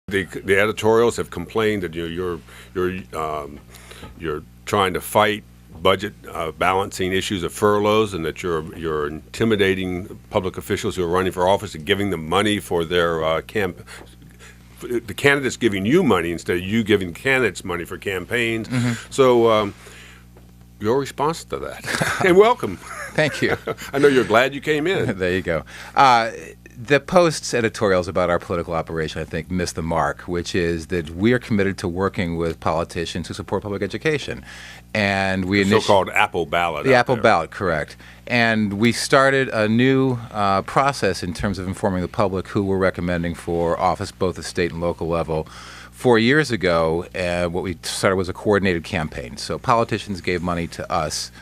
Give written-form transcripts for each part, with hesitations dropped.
The editorials have complained that you're trying to fight budget balancing issues of furloughs, and that you're intimidating public officials who are running for office and giving them money for their the candidates giving you money instead of you giving candidates money for campaigns. So your response to that, and welcome. Thank you. I know you're glad you came in. There you go. The Post's editorials about our political operation, I think, miss the mark, which is that we are committed to working with politicians who support public education. And we the so-called Apple Ballot. The Apple Ballot, correct. And we started a new process in terms of informing the public who we're recommending for office, both at state and local level. 4 years ago, what we started was a coordinated campaign. So politicians gave money to us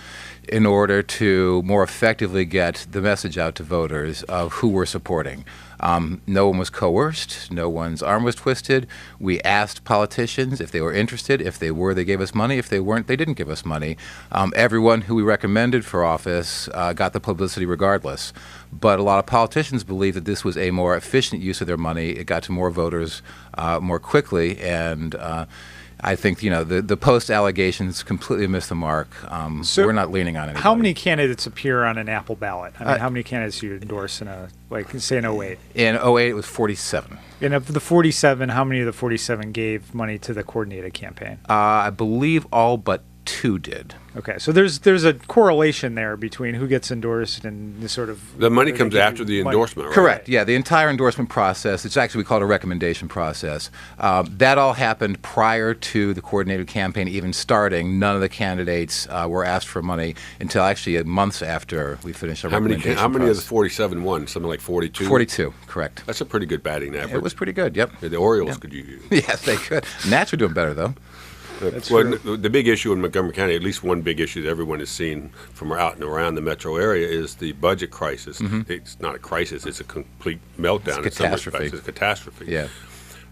in order to more effectively get the message out to voters of who we're supporting. No one was coerced. No one's arm was twisted. We asked politicians if they were interested. If they were, they gave us money. If they weren't, they didn't give us money. Everyone who we recommended for office got the publicity regardless. But a lot of politicians believe that this was a more efficient use of their money. It got to more voters more quickly, and I think, the Post allegations completely miss the mark. So we're not leaning on anybody. How many candidates appear on an Apple ballot? I mean, how many candidates do you endorse in say in 08? In 08, it was 47. And of the 47, how many of the 47 gave money to the coordinated campaign? I believe all but 2 did. Okay, so there's a correlation there between who gets endorsed and the sort of... The money comes after the endorsement, right? Correct, yeah. The entire endorsement process, it's actually, we call it a recommendation process. That all happened prior to the coordinated campaign even starting. None of the candidates were asked for money until actually months after we finished our recommendation process. How many of the 47 won? Something like 42? 42, correct. That's a pretty good batting average. It was pretty good, yep. The Orioles could use. Yes, they could. Nats are doing better, though. The big issue in Montgomery County, at least one big issue that everyone has seen from out and around the metro area, is the budget crisis. It's not a crisis; it's a complete meltdown. It's a catastrophe. It's a catastrophe. Yeah.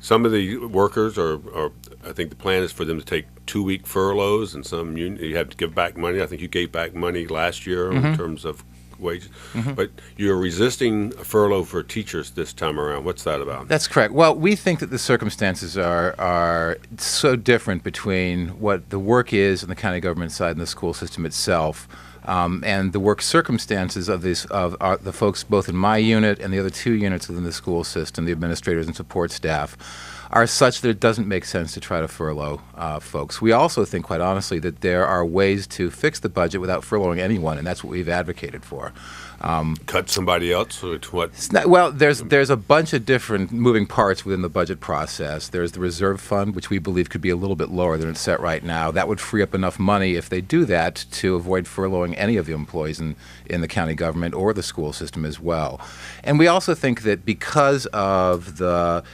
Some of the workers I think the plan is for them to take 2-week furloughs, and some you have to give back money. I think you gave back money last year in terms of wages. But you're resisting a furlough for teachers this time around. What's that about? That's correct. Well, we think that the circumstances are so different between what the work is on the county government side and the school system itself, and the work circumstances of the folks both in my unit and the other 2 units within the school system, the administrators and support staff, are such that it doesn't make sense to try to furlough folks. We also think, quite honestly, that there are ways to fix the budget without furloughing anyone, and that's what we've advocated for. Cut somebody else? Or what? Well, there's a bunch of different moving parts within the budget process. There's the reserve fund, which we believe could be a little bit lower than it's set right now. That would free up enough money, if they do that, to avoid furloughing any of the employees in the county government or the school system as well. And we also think that because of the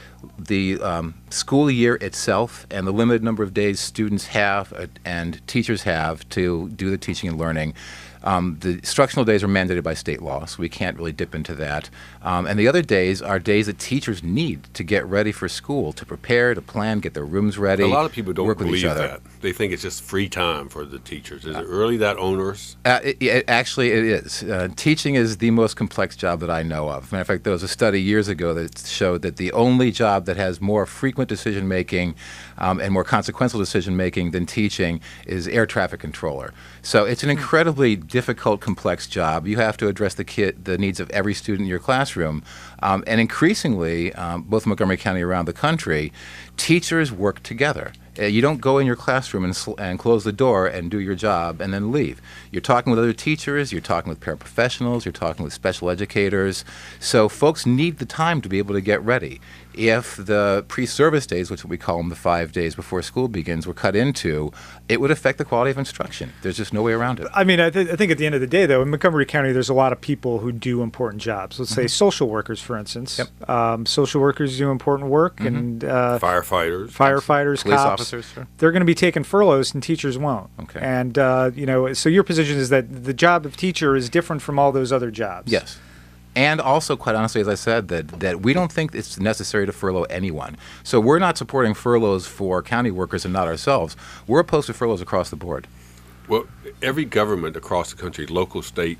school year itself and the limited number of days students have and teachers have to do the teaching and learning, the instructional days are mandated by state law, so we can't really dip into that. And the other days are days that teachers need to get ready for school, to prepare, to plan, get their rooms ready. A lot of people don't work with believe each other. That. They think it's just free time for the teachers. Is it really that onerous? Actually, it is. Teaching is the most complex job that I know of. Matter of fact, there was a study years ago that showed that the only job that has more frequent decision-making and more consequential decision-making than teaching is air traffic controller. So it's an incredibly difficult, complex job. You have to address the needs of every student in your classroom. And increasingly, both in Montgomery County and around the country, teachers work together. You don't go in your classroom and close the door and do your job and then leave. You're talking with other teachers, you're talking with paraprofessionals, you're talking with special educators. So folks need the time to be able to get ready. If the pre-service days, which we call them the 5 days before school begins, were cut into, it would affect the quality of instruction. There's just no way around it. I mean, I think at the end of the day, though, in Montgomery County, there's a lot of people who do important jobs. Let's say social workers, for instance. Yep. Social workers do important work, and firefighters, police cops, officers. Sure. They're going to be taking furloughs, and teachers won't. Okay. And so your position is that the job of teacher is different from all those other jobs. Yes. And also, quite honestly, as I said, that we don't think it's necessary to furlough anyone. So we're not supporting furloughs for county workers and not ourselves. We're opposed to furloughs across the board. Well, every government across the country, local, state,